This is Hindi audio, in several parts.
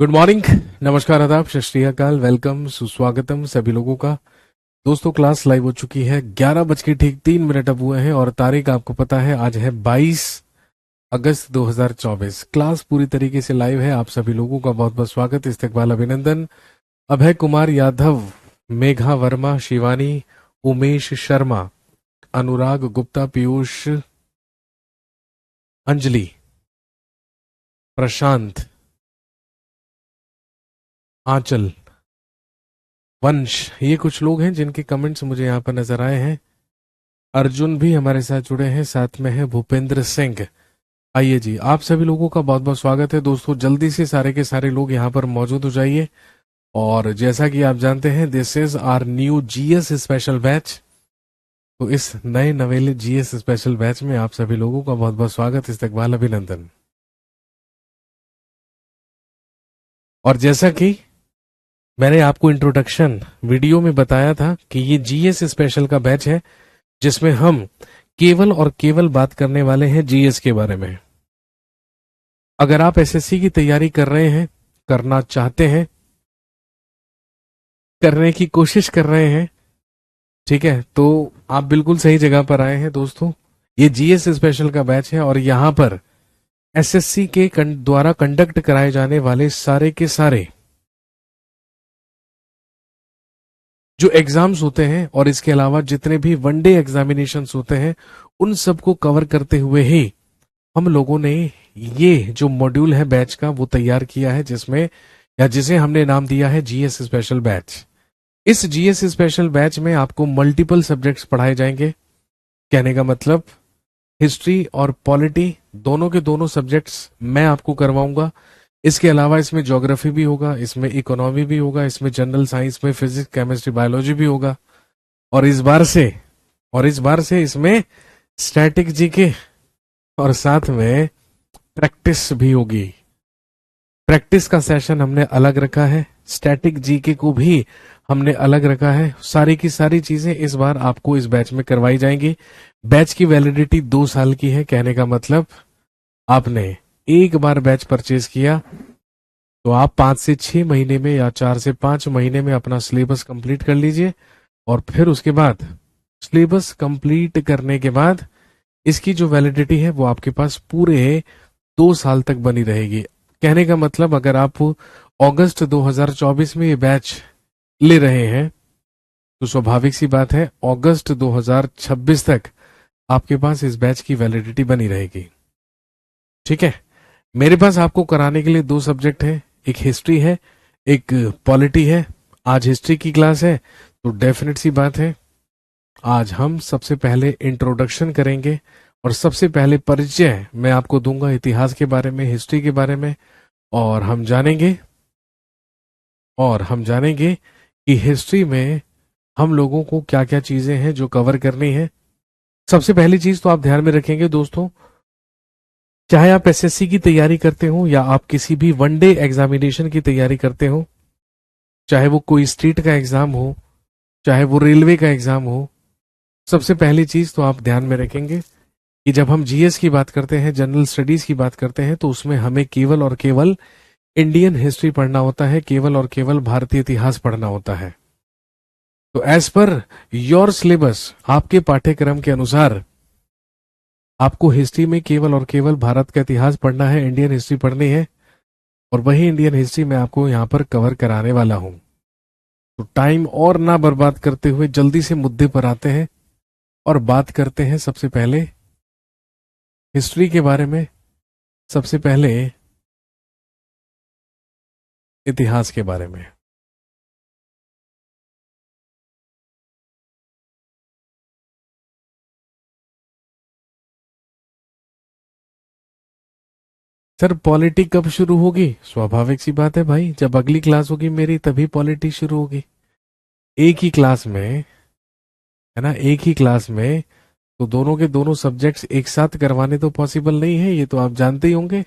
गुड मॉर्निंग, नमस्कार, आदाब, सत श्री अकाल, वेलकम, सुस्वागतम सभी लोगों का। दोस्तों, क्लास लाइव हो चुकी है। 11:03 अब हुए हैं और तारीख आपको पता है, आज है 22 अगस्त 2024। क्लास पूरी तरीके से लाइव है। आप सभी लोगों का बहुत बहुत स्वागत, इस्तकबाल, अभिनंदन। अभय कुमार यादव, मेघा वर्मा, शिवानी, उमेश शर्मा, अनुराग गुप्ता, पीयूष, अंजलि, प्रशांत, आंचल, वंश, ये कुछ लोग हैं जिनके कमेंट्स मुझे यहाँ पर नजर आए हैं। अर्जुन भी हमारे साथ जुड़े हैं, साथ में है भूपेंद्र सिंह। आइए जी, आप सभी लोगों का बहुत बहुत स्वागत है। दोस्तों, जल्दी से सारे के सारे लोग यहाँ पर मौजूद हो जाइए। और जैसा कि आप जानते हैं, this is our new GS special batch. तो इस नए नवेले जीएस स्पेशल बैच में आप सभी लोगों का बहुत बहुत स्वागत, इस्तकबाल, अभिनंदन। और जैसा कि मैंने आपको इंट्रोडक्शन वीडियो में बताया था कि ये जीएस स्पेशल का बैच है, जिसमें हम केवल और केवल बात करने वाले हैं जीएस के बारे में। अगर आप एसएससी की तैयारी कर रहे हैं, करना चाहते हैं, करने की कोशिश कर रहे हैं, ठीक है, तो आप बिल्कुल सही जगह पर आए हैं। दोस्तों, ये जीएस स्पेशल का बैच है और यहां पर एसएससी के द्वारा कंडक्ट कराए जाने वाले सारे के सारे जो एग्जाम्स होते हैं और इसके अलावा जितने भी वनडे एग्जामिनेशंस होते हैं, उन सबको कवर करते हुए ही हम लोगों ने ये जो मॉड्यूल है बैच का वो तैयार किया है, जिसमें या जिसे हमने नाम दिया है जीएस स्पेशल बैच। इस जीएस स्पेशल बैच में आपको मल्टीपल सब्जेक्ट्स पढ़ाए जाएंगे। कहने का मतलब, हिस्ट्री और पॉलिटी दोनों के दोनों सब्जेक्ट्स मैं आपको करवाऊंगा। इसके अलावा इसमें ज्योग्राफी भी होगा, इसमें इकोनॉमी भी होगा, इसमें जनरल साइंस में फिजिक्स, केमिस्ट्री, बायोलॉजी भी होगा। और इस बार से इसमें स्टैटिक जीके और साथ में प्रैक्टिस भी होगी। प्रैक्टिस का सेशन हमने अलग रखा है, स्टैटिक जीके को भी हमने अलग रखा है। सारी की सारी चीजें इस बार आपको इस बैच में करवाई जाएंगी। बैच की वैलिडिटी 2 साल की है। कहने का मतलब, आपने एक बार बैच परचेज किया तो आप 5 से 6 महीने में या 4 से 5 महीने में अपना सिलेबस कंप्लीट कर लीजिए। और फिर उसके बाद सिलेबस कंप्लीट करने के बाद इसकी जो वैलिडिटी है वो आपके पास पूरे 2 साल तक बनी रहेगी। कहने का मतलब, अगर आप अगस्त 2024 में ये बैच ले रहे हैं तो स्वाभाविक सी बात है, अगस्त 2026 तक आपके पास इस बैच की वैलिडिटी बनी रहेगी। ठीक है, मेरे पास आपको कराने के लिए 2 सब्जेक्ट है, एक हिस्ट्री है, एक पॉलिटी है। आज हिस्ट्री की क्लास है तो डेफिनेट सी बात है, आज हम सबसे पहले इंट्रोडक्शन करेंगे और सबसे पहले परिचय मैं आपको दूंगा इतिहास के बारे में, हिस्ट्री के बारे में। और हम जानेंगे कि हिस्ट्री में हम लोगों को क्या क्या चीजें हैं जो कवर करनी है। सबसे पहली चीज तो आप ध्यान में रखेंगे दोस्तों, चाहे आप एसएससी की तैयारी करते हो या आप किसी भी वनडे एग्जामिनेशन की तैयारी करते हो, चाहे वो कोई स्टेट का एग्जाम हो, चाहे वो रेलवे का एग्जाम हो, सबसे पहली चीज तो आप ध्यान में रखेंगे कि जब हम जीएस की बात करते हैं, जनरल स्टडीज की बात करते हैं, तो उसमें हमें केवल और केवल इंडियन हिस्ट्री पढ़ना होता है, केवल और केवल भारतीय इतिहास पढ़ना होता है। तो एज पर योर सिलेबस, आपके पाठ्यक्रम के अनुसार आपको हिस्ट्री में केवल और केवल भारत का इतिहास पढ़ना है, इंडियन हिस्ट्री पढ़नी है। और वही इंडियन हिस्ट्री मैं आपको यहां पर कवर कराने वाला हूं। तो टाइम और ना बर्बाद करते हुए जल्दी से मुद्दे पर आते हैं और बात करते हैं सबसे पहले हिस्ट्री के बारे में, सबसे पहले इतिहास के बारे में। सर, पॉलिटी कब शुरू होगी? स्वाभाविक सी बात है भाई, जब अगली क्लास होगी मेरी तभी पॉलिटी शुरू होगी। एक ही क्लास में, है ना, एक ही क्लास में तो दोनों के दोनों सब्जेक्ट्स एक साथ करवाने तो पॉसिबल नहीं है, ये तो आप जानते ही होंगे।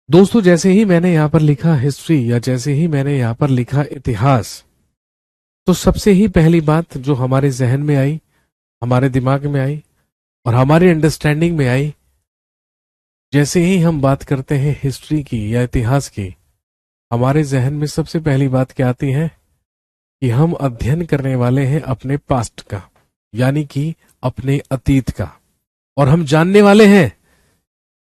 दोस्तों, जैसे ही मैंने यहां पर लिखा हिस्ट्री या जैसे ही मैंने यहां पर लिखा इतिहास, तो सबसे ही पहली बात जो हमारे जहन में आई, हमारे दिमाग में आई, और हमारी अंडरस्टैंडिंग में आई। जैसे ही हम बात करते हैं हिस्ट्री की या इतिहास की, हमारे जहन में सबसे पहली बात क्या आती है कि हम अध्ययन करने वाले हैं अपने पास्ट का, यानी कि अपने अतीत का। और हम जानने वाले हैं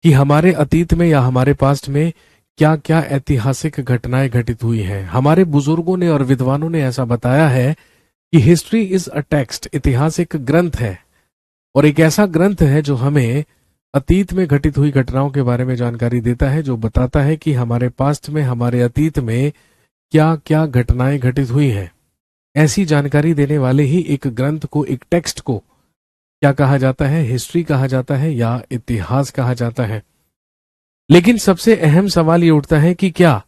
कि हमारे अतीत में या हमारे पास्ट में क्या क्या ऐतिहासिक घटनाएं घटित हुई हैं। हमारे बुजुर्गों ने और विद्वानों ने ऐसा बताया है कि हिस्ट्री इज अ टेक्स्ट, इतिहास एक ग्रंथ है, और एक ऐसा ग्रंथ है जो हमें अतीत में घटित हुई घटनाओं के बारे में जानकारी देता है, जो बताता है कि हमारे पास्ट में, हमारे अतीत में क्या क्या घटनाएं घटित हुई हैं। ऐसी जानकारी देने वाले ही एक ग्रंथ को, एक टेक्स्ट को क्या कहा जाता है? हिस्ट्री कहा जाता है या इतिहास कहा जाता है। लेकिन सबसे अहम सवाल ये उठता है कि क्या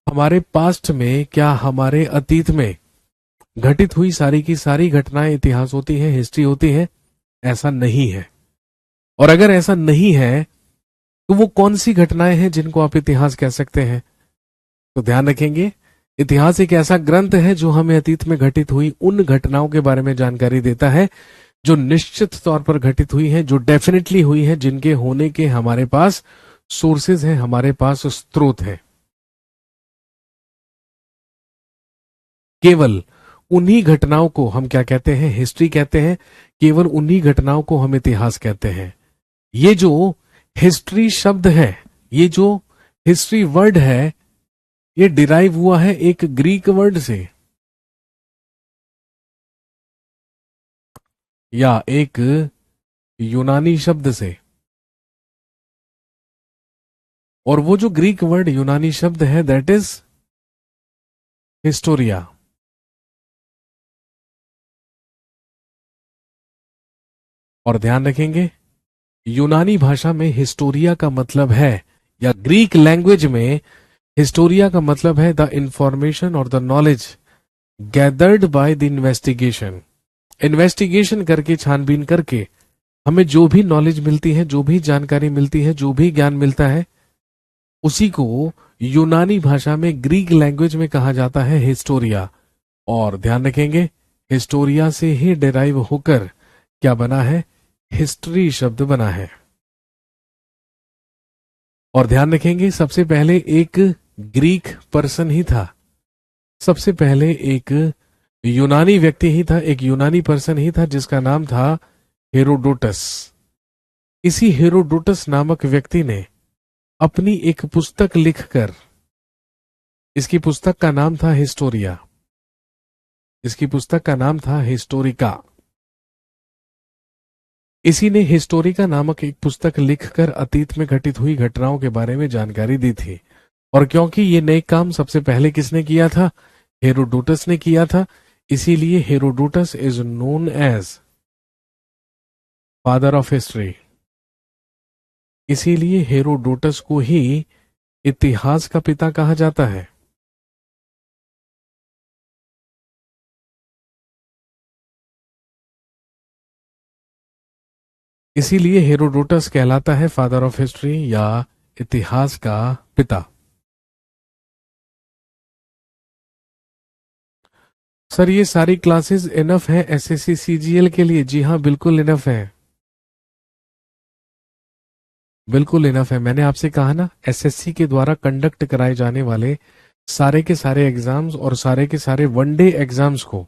हमारे पास्ट में, क्या हमारे अतीत में घटित हुई सारी की सारी घटनाएं इतिहास होती हैं, हिस्ट्री होती है? ऐसा नहीं है। और अगर ऐसा नहीं है तो वो कौन सी घटनाएं हैं जिनको आप इतिहास कह सकते हैं? तो ध्यान रखेंगे, इतिहास एक ऐसा ग्रंथ है जो हमें अतीत में घटित हुई उन घटनाओं के बारे में जानकारी देता है जो निश्चित तौर पर घटित हुई है, जो डेफिनेटली हुई है, जिनके होने के हमारे पास सोर्सेज हैं, हमारे पास स्रोत हैं। केवल उन्हीं घटनाओं को हम क्या कहते हैं? हिस्ट्री कहते हैं। केवल उन्हीं घटनाओं को हम इतिहास कहते हैं। ये जो हिस्ट्री शब्द है, ये जो हिस्ट्री वर्ड है, ये डिराइव हुआ है एक ग्रीक वर्ड से, या एक यूनानी शब्द से। और वो जो ग्रीक वर्ड, यूनानी शब्द है, दैट इज हिस्टोरिया। और ध्यान रखेंगे, यूनानी भाषा में हिस्टोरिया का मतलब है, या ग्रीक लैंग्वेज में हिस्टोरिया का मतलब है द इंफॉर्मेशन और the knowledge gathered by the investigation. Investigation करके, छानबीन करके हमें जो भी नॉलेज मिलती है, जो भी जानकारी मिलती है, जो भी ज्ञान मिलता है, उसी को यूनानी भाषा में, ग्रीक लैंग्वेज में कहा जाता है हिस्टोरिया। और ध्यान रखेंगे, हिस्टोरिया से ही डिराइव होकर क्या बना है? हिस्ट्री शब्द बना है। और ध्यान रखेंगे, सबसे पहले एक ग्रीक पर्सन ही था, सबसे पहले एक यूनानी व्यक्ति ही था, एक यूनानी पर्सन ही था, जिसका नाम था हेरोडोटस। इसी हेरोडोटस नामक व्यक्ति ने अपनी एक पुस्तक लिखकर, इसकी पुस्तक का नाम था हिस्टोरिया, इसकी पुस्तक का नाम था हिस्टोरिका। इसी ने हिस्टोरिका नामक एक पुस्तक लिखकर अतीत में घटित हुई घटनाओं के बारे में जानकारी दी थी। और क्योंकि ये नए काम सबसे पहले किसने किया था? हेरोडोटस ने किया था, इसीलिए Herodotus is known as father of history. इसीलिए हेरोडोटस को ही इतिहास का पिता कहा जाता है। इसीलिए हेरोडोटस कहलाता है फादर ऑफ हिस्ट्री या इतिहास का पिता। सर, ये सारी क्लासेस इनफ है एसएससी सीजीएल के लिए? जी हाँ, बिल्कुल इनफ है, बिल्कुल इनफ है। मैंने आपसे कहा ना, एसएससी के द्वारा कंडक्ट कराए जाने वाले सारे के सारे एग्जाम्स और सारे के सारे वनडे एग्जाम्स को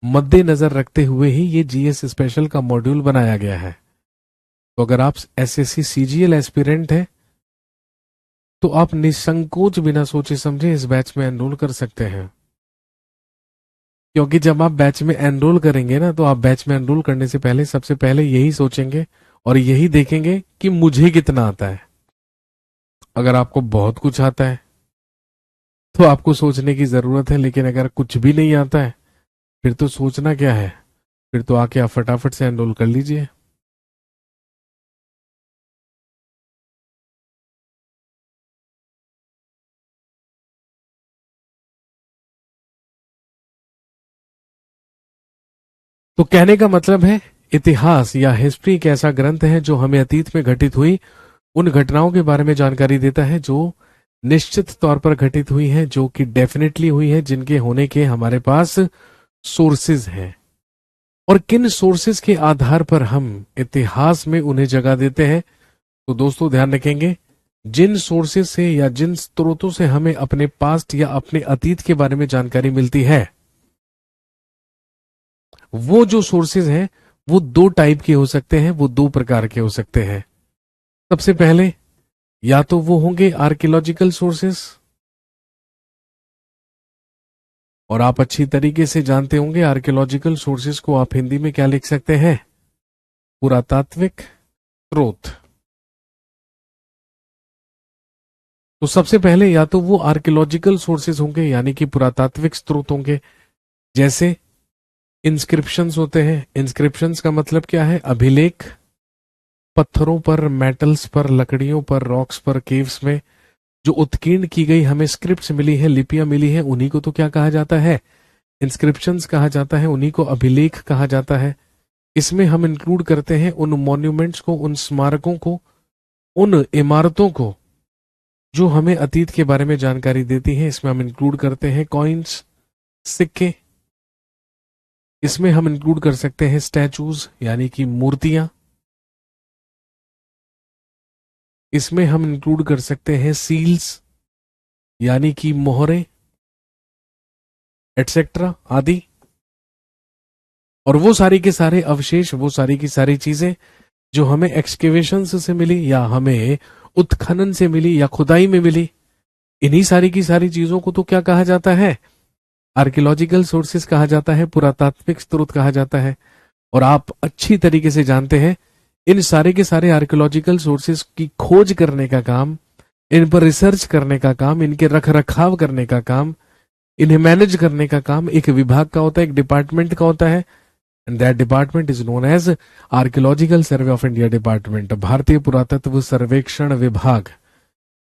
मद्देनजर रखते हुए ही ये जीएस स्पेशल का मॉड्यूल बनाया गया है। तो अगर आप एसएससी सीजीएल एस्पिरेंट हैं तो आप निसंकोच, बिना सोचे समझे इस बैच में एनरोल कर सकते हैं। क्योंकि जब आप बैच में एनरोल करेंगे ना, तो आप बैच में एनरोल करने से पहले सबसे पहले यही सोचेंगे और यही देखेंगे कि मुझे कितना आता है। अगर आपको बहुत कुछ आता है तो आपको सोचने की जरूरत है, लेकिन अगर कुछ भी नहीं आता है फिर तो सोचना क्या है? फिर तो आके आप फटाफट से एनरोल कर लीजिए। तो कहने का मतलब है, इतिहास या हिस्ट्री एक ऐसा ग्रंथ है जो हमें अतीत में घटित हुई उन घटनाओं के बारे में जानकारी देता है जो निश्चित तौर पर घटित हुई है, जो कि डेफिनेटली हुई है, जिनके होने के हमारे पास सोर्सेज हैं। और किन सोर्सेस के आधार पर हम इतिहास में उन्हें जगह देते हैं। तो दोस्तों ध्यान रखेंगे, जिन सोर्सेस से या जिन स्रोतों से हमें अपने पास्ट या अपने अतीत के बारे में जानकारी मिलती है, वो जो सोर्सेज हैं वो दो टाइप के हो सकते हैं, वो दो प्रकार के हो सकते हैं। सबसे पहले या तो वो होंगे आर्कियोलॉजिकल सोर्सेस, और आप अच्छी तरीके से जानते होंगे आर्कियोलॉजिकल सोर्सेस को आप हिंदी में क्या लिख सकते हैं, पुरातात्विक स्रोत। तो सबसे पहले या तो वो आर्कियोलॉजिकल सोर्सेस होंगे यानी कि पुरातात्विक स्रोत होंगे, जैसे इंस्क्रिप्शंस होते हैं। इंस्क्रिप्शंस का मतलब क्या है, अभिलेख, पत्थरों पर, मेटल्स पर, लकड़ियों पर, रॉक्स पर, केव्स में जो उत्कीर्ण की गई हमें स्क्रिप्ट्स मिली है, लिपियां मिली है, उन्हीं को तो क्या कहा जाता है, इंस्क्रिप्शंस कहा जाता है, उन्हीं को अभिलेख कहा जाता है। इसमें हम इंक्लूड करते हैं उन मॉन्यूमेंट्स को, उन स्मारकों को, उन इमारतों को जो हमें अतीत के बारे में जानकारी देती हैं। इसमें हम इंक्लूड करते हैं कॉइन्स, सिक्के, इसमें हम इंक्लूड कर सकते हैं स्टैचूज यानी कि मूर्तियां, इसमें हम इंक्लूड कर सकते हैं सील्स यानी कि मोहरें, एटसेट्रा आदि। और वो सारी के सारे अवशेष, वो सारी की सारी चीजें जो हमें एक्सकेवेशन से मिली या हमें उत्खनन से मिली या खुदाई में मिली, इन्हीं सारी की सारी चीजों को तो क्या कहा जाता है, आर्कियोलॉजिकल सोर्सेस कहा जाता है, पुरातात्विक स्रोत कहा जाता है। और आप अच्छी तरीके से जानते हैं इन सारे के सारे आर्कियोलॉजिकल सोर्सेस की खोज करने का काम, इन पर रिसर्च करने का काम, इनके रख रखाव करने का काम, इन्हें मैनेज करने का काम एक विभाग का होता है, एक डिपार्टमेंट का होता है। And that department is known as archaeological survey of India department, भारतीय पुरातत्व सर्वेक्षण विभाग,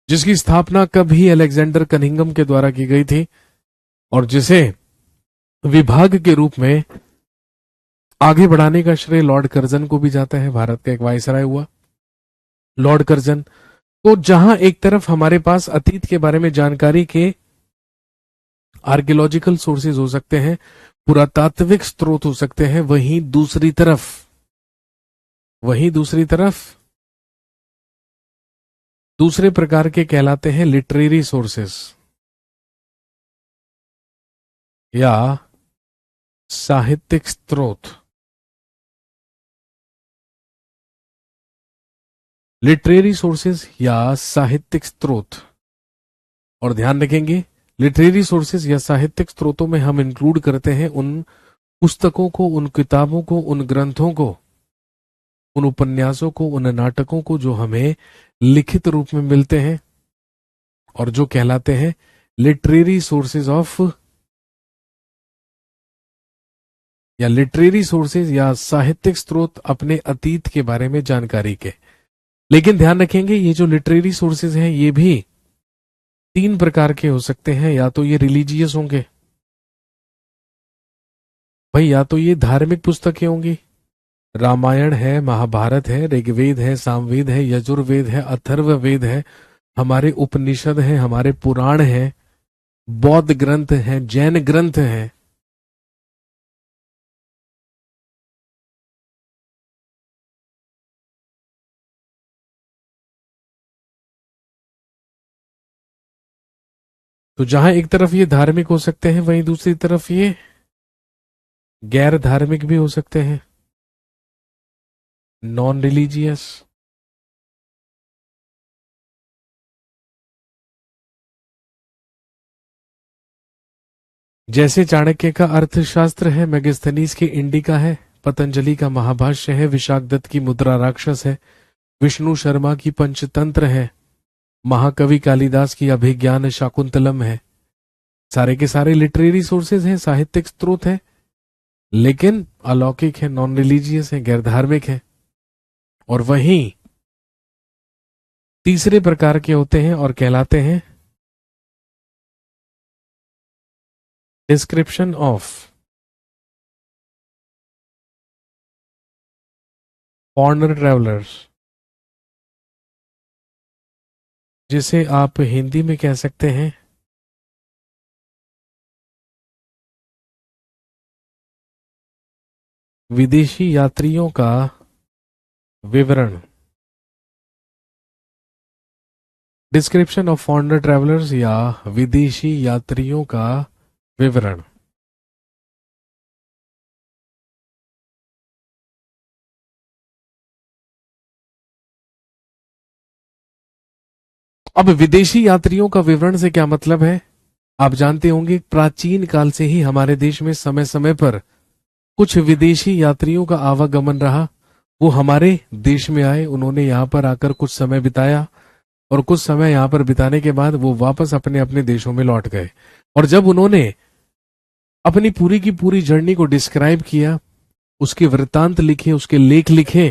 जिसकी स्थापना कभी अलेक्जेंडर कनिंघम के द्वारा की गई थी और जिसे विभाग के रूप में आगे बढ़ाने का श्रेय लॉर्ड कर्जन को भी जाता है। भारत का एक वायसराय हुआ लॉर्ड कर्जन। तो जहां एक तरफ हमारे पास अतीत के बारे में जानकारी के आर्कियोलॉजिकल सोर्सेज हो सकते हैं, पुरातात्विक स्रोत हो सकते हैं, वहीं दूसरी तरफ दूसरे प्रकार के कहलाते हैं लिटरेरी सोर्सेस या साहित्यिक स्रोत। लिटरेरी सोर्सेस या साहित्यिक स्रोत, और ध्यान रखेंगे लिटरेरी सोर्सेस या साहित्यिक स्रोतों में हम इंक्लूड करते हैं उन पुस्तकों को, उन किताबों को, उन ग्रंथों को, उन उपन्यासों को, उन नाटकों को जो हमें लिखित रूप में मिलते हैं और जो कहलाते हैं लिटरेरी सोर्सेज ऑफ या लिटरेरी सोर्सेज या साहित्यिक स्रोत अपने अतीत के बारे में जानकारी के। लेकिन ध्यान रखेंगे ये जो लिटरेरी सोर्सेज हैं ये भी तीन प्रकार के हो सकते हैं। या तो ये रिलीजियस होंगे भाई, या तो ये धार्मिक पुस्तकें होंगी, रामायण है, महाभारत है, ऋग्वेद है, सामवेद है, यजुर्वेद है, अथर्ववेद है, हमारे उपनिषद हैं, हमारे पुराण हैं, बौद्ध ग्रंथ हैं, जैन ग्रंथ हैं। तो जहां एक तरफ ये धार्मिक हो सकते हैं वहीं दूसरी तरफ ये गैर धार्मिक भी हो सकते हैं, नॉन रिलीजियस। जैसे चाणक्य का अर्थशास्त्र है, मेगास्थनीज की इंडिका है, पतंजलि का महाभाष्य है, विशाखदत्त की मुद्रा राक्षस है, विष्णु शर्मा की पंचतंत्र है, महाकवि कालिदास की अभिज्ञान शाकुंतलम है। सारे के सारे लिटरेरी सोर्सेज हैं, साहित्यिक स्रोत हैं, लेकिन अलौकिक है, नॉन रिलीजियस है, गैर धार्मिक है। और वहीं तीसरे प्रकार के होते हैं और कहलाते हैं डिस्क्रिप्शन ऑफ फॉरेनर ट्रेवलर्स, जिसे आप हिंदी में कह सकते हैं विदेशी यात्रियों का विवरण। डिस्क्रिप्शन ऑफ फॉरेनर ट्रैवलर्स या विदेशी यात्रियों का विवरण। अब विदेशी यात्रियों का विवरण से क्या मतलब है? आप जानते होंगे प्राचीन काल से ही हमारे देश में समय समय पर कुछ विदेशी यात्रियों का आवागमन रहा। वो हमारे देश में आए, उन्होंने यहाँ पर आकर कुछ समय बिताया और कुछ समय यहाँ पर बिताने के बाद वो वापस अपने अपने देशों में लौट गए। और जब उन्होंने अपनी पूरी की पूरी जर्नी को डिस्क्राइब किया, उसके वृत्तांत लिखे, उसके लेख लिखे,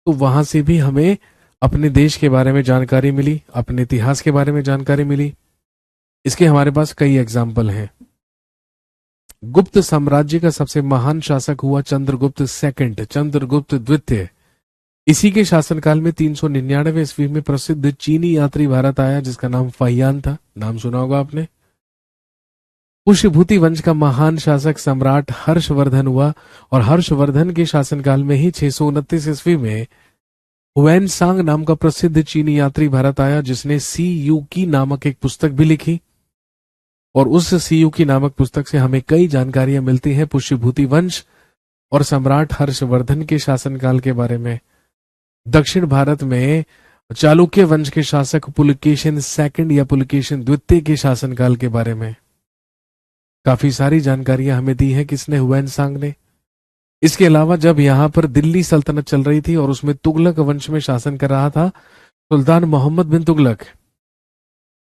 तो वहां से भी हमें अपने देश के बारे में जानकारी मिली, अपने इतिहास के बारे में जानकारी मिली। इसके हमारे पास कई एग्जाम्पल हैं। गुप्त साम्राज्य का सबसे महान शासक हुआ चंद्रगुप्त सेकंड, चंद्रगुप्त द्वितीय। इसी के शासनकाल में 399 ईस्वी में प्रसिद्ध चीनी यात्री भारत आया जिसका नाम फाहियान था। नाम सुना होगा आपने। पुष्यभूति वंश का महान शासक सम्राट हर्षवर्धन हुआ और हर्षवर्धन के शासनकाल में ही 629 ईस्वी में हुएन सांग नाम का प्रसिद्ध चीनी यात्री भारत आया जिसने सी यू की नामक एक पुस्तक भी लिखी। और उस सी यू की नामक पुस्तक से हमें कई जानकारियां मिलती हैं पुष्यभूति वंश और सम्राट हर्षवर्धन के शासनकाल के बारे में। दक्षिण भारत में चालुक्य वंश के शासक पुलकेशिन सेकंड या पुलकेशिन द्वितीय के शासनकाल के बारे में काफी सारी जानकारियां हमें दी है किसने? हुएन सांग ने। इसके अलावा जब यहां पर दिल्ली सल्तनत चल रही थी और उसमें तुगलक वंश में शासन कर रहा था सुल्तान मोहम्मद बिन तुगलक,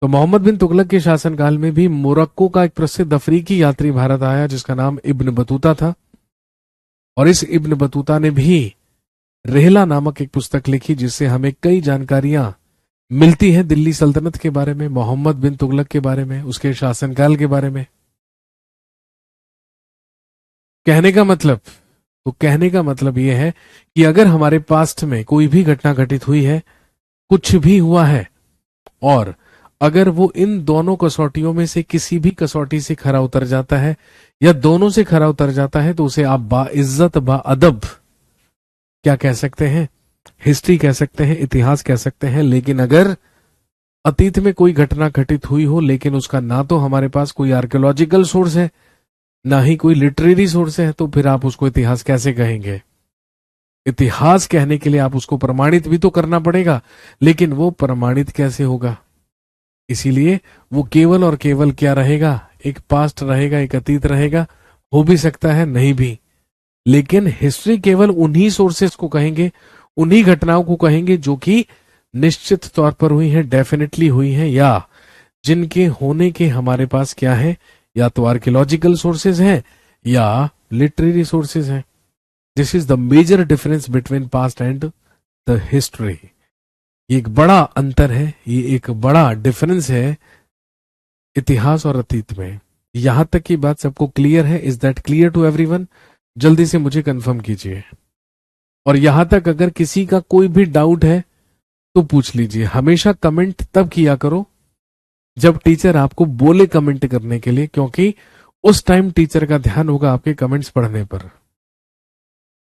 तो मोहम्मद बिन तुगलक के शासनकाल में भी मोरक्को का एक प्रसिद्ध अफ्रीकी यात्री भारत आया जिसका नाम इब्न बतूता था। और इस इब्न बतूता ने भी रेहला नामक एक पुस्तक लिखी जिससे हमें कई जानकारियां मिलती हैं दिल्ली सल्तनत के बारे में, मोहम्मद बिन तुगलक के बारे में, उसके शासनकाल के बारे में। कहने का मतलब कहने का मतलब यह है कि अगर हमारे पास्ट में कोई भी घटना घटित हुई है, कुछ भी हुआ है, और अगर वो इन दोनों कसौटियों में से किसी भी कसौटी से खरा उतर जाता है या दोनों से खरा उतर जाता है तो उसे आप बाइज्जत बाअदब क्या कह सकते हैं? हिस्ट्री कह सकते हैं, इतिहास कह सकते हैं। लेकिन अगर अतीत में कोई घटना घटित हुई हो लेकिन उसका ना तो हमारे पास कोई आर्कियोलॉजिकल सोर्स है ना ही कोई लिटरेरी सोर्स है, तो फिर आप उसको इतिहास कैसे कहेंगे? इतिहास कहने के लिए आप उसको प्रमाणित भी तो करना पड़ेगा, लेकिन वो प्रमाणित कैसे होगा? इसीलिए वो केवल और केवल क्या रहेगा? एक पास्ट रहेगा, एक अतीत रहेगा। हो भी सकता है, नहीं भी। लेकिन हिस्ट्री केवल उन्हीं सोर्सेस को कहेंगे, उन्हीं घटनाओं को कहेंगे जो कि निश्चित तौर पर हुई हैं, डेफिनेटली हुई हैं, या जिनके होने के हमारे पास क्या है? या तो आर्कियोलॉजिकल सोर्सेज हैं या लिटरेरी सोर्सेज हैं। This is the major difference between past and the history. ये एक बड़ा अंतर है, ये एक बड़ा डिफरेंस है इतिहास और अतीत में। यहां तक की बात सबको क्लियर है? Is that clear to everyone? जल्दी से मुझे कंफर्म कीजिए। और यहां तक अगर किसी का कोई भी डाउट है तो पूछ लीजिए। हमेशा कमेंट तब किया करो जब टीचर आपको बोले कमेंट करने के लिए, क्योंकि उस टाइम टीचर का ध्यान होगा आपके कमेंट्स पढ़ने पर।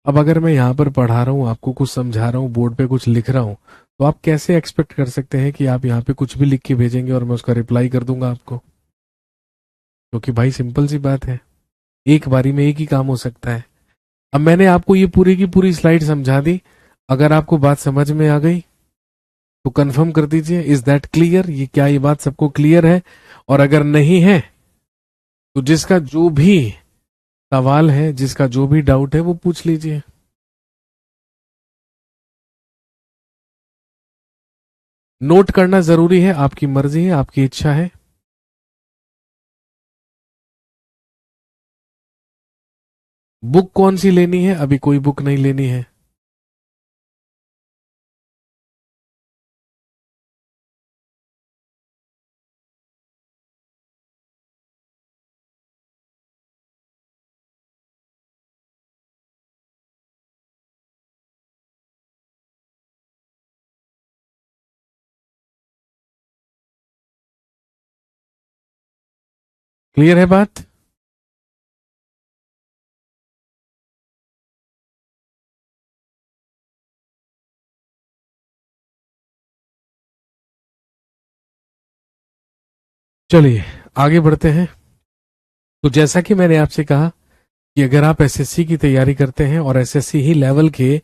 अब अगर मैं यहां पर पढ़ा रहा हूं, आपको कुछ समझा रहा हूं, बोर्ड पे कुछ लिख रहा हूं, तो आप कैसे एक्सपेक्ट कर सकते हैं कि आप यहाँ पे कुछ भी लिख के भेजेंगे और मैं उसका रिप्लाई कर दूंगा आपको? क्योंकि भाई सिंपल सी बात है, एक बारी में एक ही काम हो सकता है। अब मैंने आपको ये पूरी की पूरी स्लाइड समझा दी। अगर आपको बात समझ में आ गई तो कंफर्म कर दीजिए, इज दैट क्लियर? ये क्या ये बात सबको क्लियर है? और अगर नहीं है तो जिसका जो भी सवाल है, जिसका जो भी डाउट है, वो पूछ लीजिए। नोट करना जरूरी है, आपकी मर्जी है, आपकी इच्छा है। बुक कौन सी लेनी है? अभी कोई बुक नहीं लेनी है। क्लियर है बात? चलिए आगे बढ़ते हैं। तो जैसा कि मैंने आपसे कहा कि अगर आप एसएससी की तैयारी करते हैं और एसएससी ही लेवल के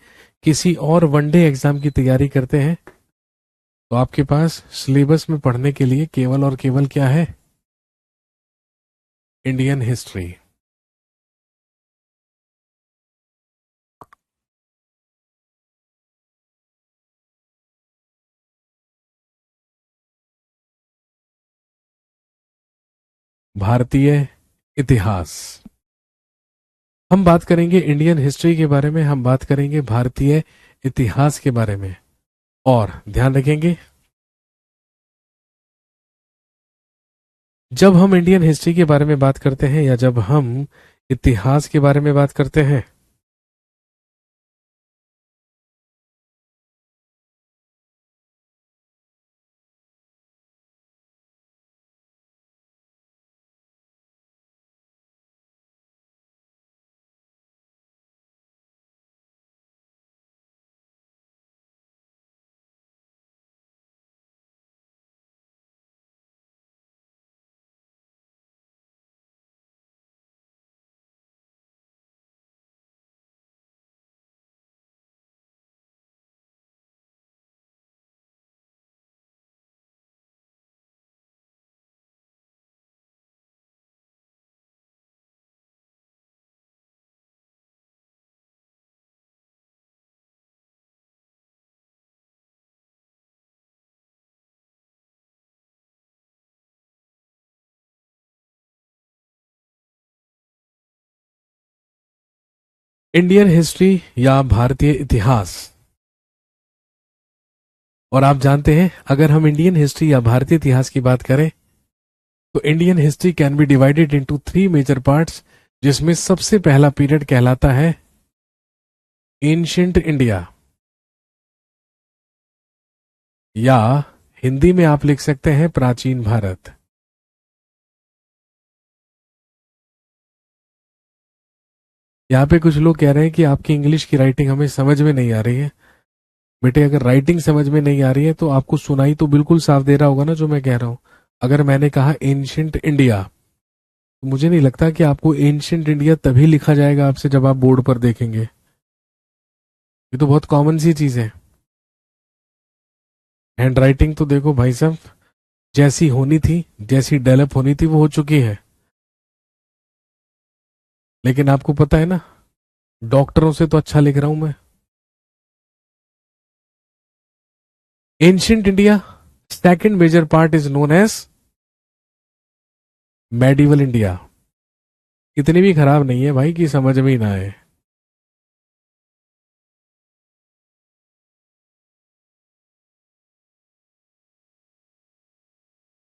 किसी और वनडे एग्जाम की तैयारी करते हैं तो आपके पास सिलेबस में पढ़ने के लिए केवल और केवल क्या है? Indian history. भारतीय इतिहास। हम बात करेंगे इंडियन हिस्ट्री के बारे में, हम बात करेंगे भारतीय इतिहास के बारे में। और ध्यान रखेंगे, जब हम इंडियन हिस्ट्री के बारे में बात करते हैं या जब हम इतिहास के बारे में बात करते हैं इंडियन हिस्ट्री या भारतीय इतिहास। और आप जानते हैं, अगर हम इंडियन हिस्ट्री या भारतीय इतिहास की बात करें तो Indian history can be divided into 3 major parts, जिसमें सबसे पहला पीरियड कहलाता है एंशिएंट इंडिया, या हिंदी में आप लिख सकते हैं प्राचीन भारत। यहाँ पे कुछ लोग कह रहे हैं कि आपकी इंग्लिश की राइटिंग हमें समझ में नहीं आ रही है। बेटे, अगर राइटिंग समझ में नहीं आ रही है तो आपको सुनाई तो बिल्कुल साफ दे रहा होगा ना जो मैं कह रहा हूं। अगर मैंने कहा एंशिएंट इंडिया, तो मुझे नहीं लगता कि आपको एंशिएंट इंडिया तभी लिखा जाएगा आपसे जब आप बोर्ड पर देखेंगे। ये तो बहुत कॉमन सी चीज है। हैंड राइटिंग तो देखो भाई साहब, जैसी होनी थी, जैसी डेवलप होनी थी वो हो चुकी है। लेकिन आपको पता है ना, डॉक्टरों से तो अच्छा लिख रहा हूं मैं। Ancient India second major part is known as medieval India. इतनी भी खराब नहीं है भाई कि समझ में ही ना आए।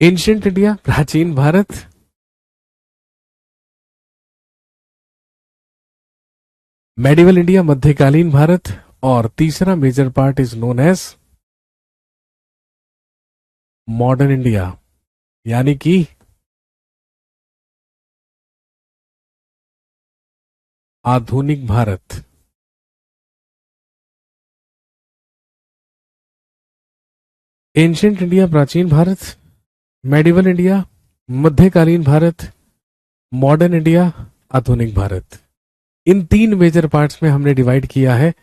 एंशिएंट इंडिया प्राचीन भारत, मेडिवल इंडिया मध्यकालीन भारत, और तीसरा major part is known as modern India, यानी कि आधुनिक भारत। एंशिएंट इंडिया प्राचीन भारत, मेडिवल इंडिया मध्यकालीन भारत, मॉडर्न इंडिया आधुनिक भारत। इन 3 मेजर पार्ट्स में हमने डिवाइड किया है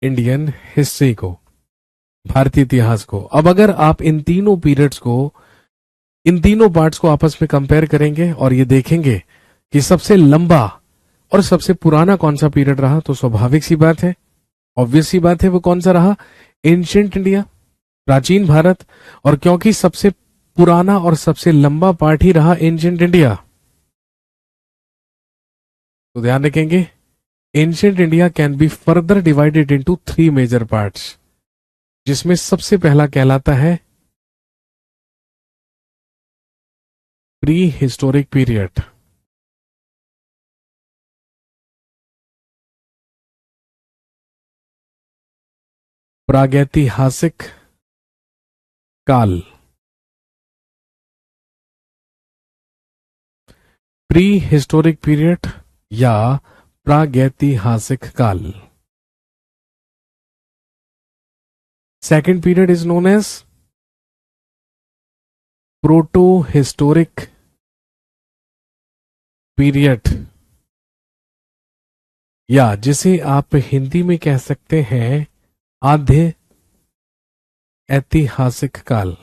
इंडियन हिस्ट्री को, भारतीय इतिहास को। अब अगर आप इन तीनों पीरियड्स को, इन तीनों पार्ट्स को आपस में कंपेयर करेंगे और ये देखेंगे कि सबसे लंबा और सबसे पुराना कौन सा पीरियड रहा, तो स्वाभाविक सी बात है, ऑब्वियस सी बात है, वो कौन सा रहा? एंशिएंट इंडिया, प्राचीन भारत। और क्योंकि सबसे पुराना और सबसे लंबा पार्ट ही रहा एंशिएंट इंडिया, तो ध्यान रखेंगे ancient India can be further divided into 3 major parts, जिसमें सबसे पहला कहलाता है प्री हिस्टोरिक पीरियड। प्रागैतिहासिक काल। प्री हिस्टोरिक पीरियड या प्रागैतिहासिक काल। Second period is known as proto historic period, या जिसे आप हिंदी में कह सकते हैं आद्य ऐतिहासिक काल।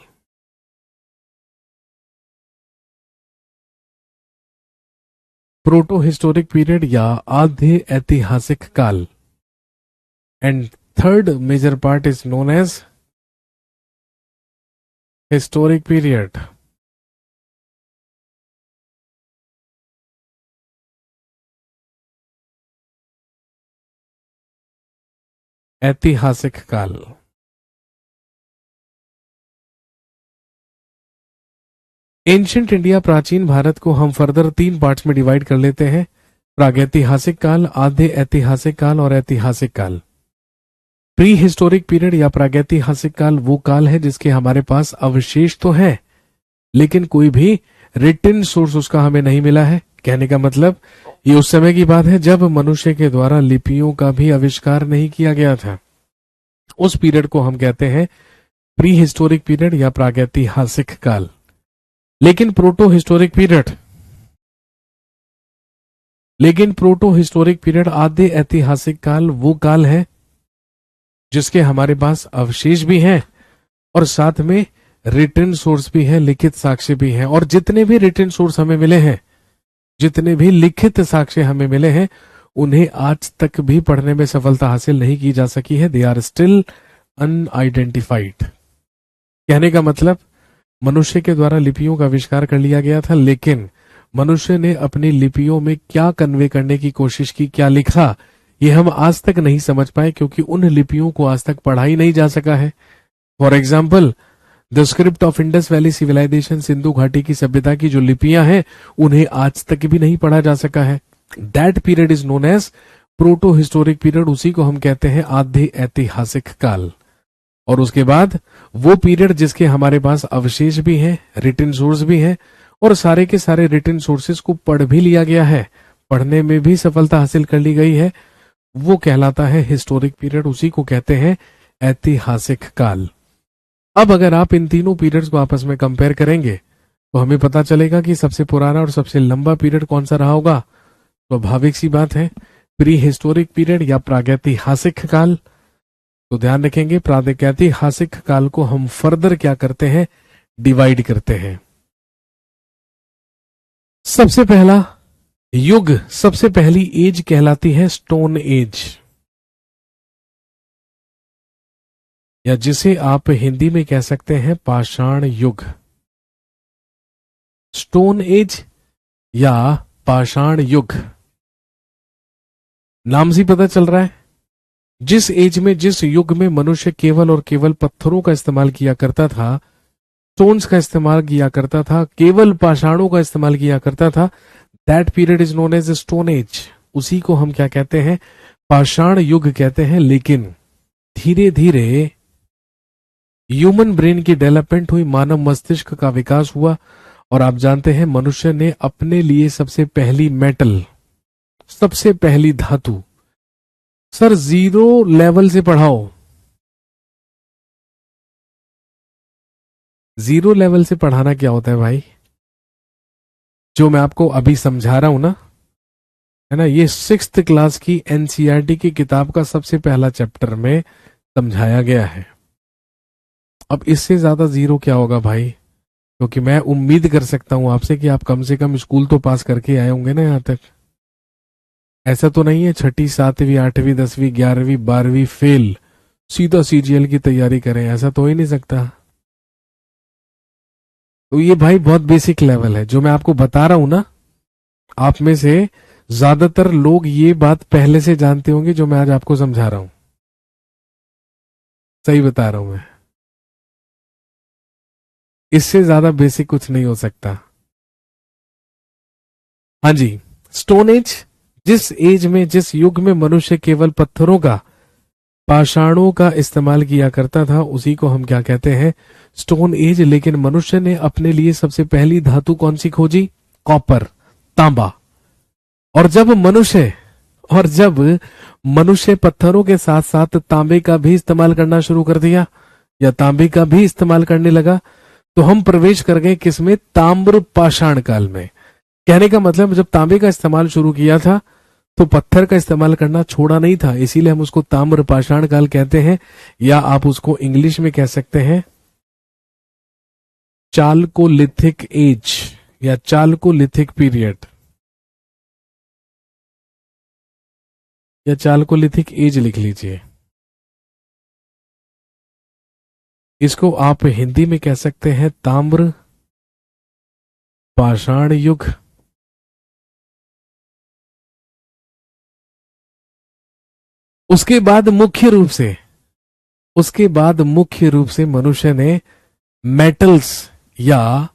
प्रोटो हिस्टोरिक पीरियड या आद्य ऐतिहासिक काल। And third major part is known as historic period. ऐतिहासिक काल। एंशियंट इंडिया, प्राचीन भारत को हम फर्दर 3 पार्ट्स में डिवाइड कर लेते हैं, प्रागैतिहासिक काल, आद्य ऐतिहासिक काल और ऐतिहासिक काल। प्री हिस्टोरिक पीरियड या प्रागैतिहासिक काल वो काल है जिसके हमारे पास अवशेष तो है लेकिन कोई भी रिटन सोर्स उसका हमें नहीं मिला है। कहने का मतलब ये उस समय की बात है जब मनुष्य के द्वारा लिपियों का भी आविष्कार नहीं किया गया था। उस पीरियड को हम कहते हैं प्री हिस्टोरिक पीरियड या प्रागैतिहासिक काल। लेकिन प्रोटो हिस्टोरिक पीरियड आद्य ऐतिहासिक काल वो काल है जिसके हमारे पास अवशेष भी हैं और साथ में रिटन सोर्स भी है, लिखित साक्ष्य भी है। और जितने भी रिटन सोर्स हमें मिले हैं, जितने भी लिखित साक्ष्य हमें मिले हैं, उन्हें आज तक भी पढ़ने में सफलता हासिल नहीं की जा सकी है। They are still unidentified. कहने का मतलब मनुष्य के द्वारा लिपियों का आविष्कार कर लिया गया था लेकिन मनुष्य ने अपनी लिपियों में क्या कन्वे करने की कोशिश की, क्या लिखा, ये हम आज तक नहीं समझ पाए क्योंकि उन लिपियों को आज तक पढ़ा ही नहीं जा सका है। For example the script of Indus valley civilization, Sindhu घाटी की सभ्यता की जो लिपियां हैं उन्हें आज तक भी नहीं पढ़ा जा सका है। That period is known as proto historic period. उसी को हम कहते हैं आद्य ऐतिहासिक काल। और उसके बाद वो पीरियड जिसके हमारे पास अवशेष भी हैं, रिटन सोर्स भी हैं और सारे के सारे रिटन सोर्सेस को पढ़ भी लिया गया है, पढ़ने में भी सफलता हासिल कर ली गई है, वो कहलाता है हिस्टोरिक पीरियड। उसी को कहते हैं ऐतिहासिक काल। अब अगर आप इन तीनों पीरियड्स को आपस में कंपेयर करेंगे तो हमें पता चलेगा कि सबसे पुराना और सबसे लंबा पीरियड कौन सा रहा होगा। स्वाभाविक सी बात है प्री हिस्टोरिक पीरियड या प्रागैतिहासिक काल। तो ध्यान रखेंगे प्रागैतिहासिक काल को हम फर्दर क्या करते हैं, डिवाइड करते हैं। सबसे पहला युग, सबसे पहली एज कहलाती है स्टोन एज, या जिसे आप हिंदी में कह सकते हैं पाषाण युग। स्टोन एज या पाषाण युग, नाम से पता चल रहा है जिस एज में, जिस युग में मनुष्य केवल और केवल पत्थरों का इस्तेमाल किया करता था, स्टोन्स का इस्तेमाल किया करता था, केवल पाषाणों का इस्तेमाल किया करता था, that period is known as stone age. उसी को हम क्या कहते हैं, पाषाण युग कहते हैं। लेकिन धीरे धीरे ह्यूमन ब्रेन की डेवलपमेंट हुई, मानव मस्तिष्क का विकास हुआ और आप जानते हैं मनुष्य ने अपने लिए सबसे पहली मेटल, सबसे पहली धातु, सर 0 लेवल से पढ़ाओ, 0 लेवल से पढ़ाना क्या होता है भाई, जो मैं आपको अभी समझा रहा हूं ना, है ना, ये 6th क्लास की एनसीईआरटी की किताब का सबसे पहला चैप्टर में समझाया गया है। अब इससे ज्यादा 0 क्या होगा भाई, क्योंकि मैं उम्मीद कर सकता हूं आपसे कि आप कम से कम स्कूल तो पास करके आए होंगे ना यहां तक। ऐसा तो नहीं है 6ठी 7वीं 8वीं 10वीं 11वीं 12वीं फेल सीधा सीजीएल की तैयारी करें, ऐसा तो हो ही नहीं सकता। तो ये भाई बहुत बेसिक लेवल है जो मैं आपको बता रहा हूं ना। आप में से ज्यादातर लोग ये बात पहले से जानते होंगे जो मैं आज आपको समझा रहा हूं, सही बता रहा हूं मैं, इससे ज्यादा बेसिक कुछ नहीं हो सकता। हाँ जी, स्टोन एज, जिस एज में, जिस युग में मनुष्य केवल पत्थरों का, पाषाणों का इस्तेमाल किया करता था, उसी को हम क्या कहते हैं, स्टोन एज। लेकिन मनुष्य ने अपने लिए सबसे पहली धातु कौन सी खोजी, कॉपर, तांबा। और जब मनुष्य पत्थरों के साथ साथ तांबे का भी इस्तेमाल करना शुरू कर दिया या तांबे का भी इस्तेमाल करने लगा, तो हम प्रवेश कर गए किसमें? ताम्र पाषाण काल में। कहने का मतलब जब तांबे का इस्तेमाल शुरू किया था तो पत्थर का इस्तेमाल करना छोड़ा नहीं था, इसीलिए हम उसको ताम्र पाषाण काल कहते हैं, या आप उसको इंग्लिश में कह सकते हैं चाल्कोलिथिक एज या चाल्कोलिथिक पीरियड या चाल्कोलिथिक एज लिख लीजिए। इसको आप हिंदी में कह सकते हैं ताम्र पाषाण युग। उसके बाद मुख्य रूप से मनुष्य ने मेटल्स या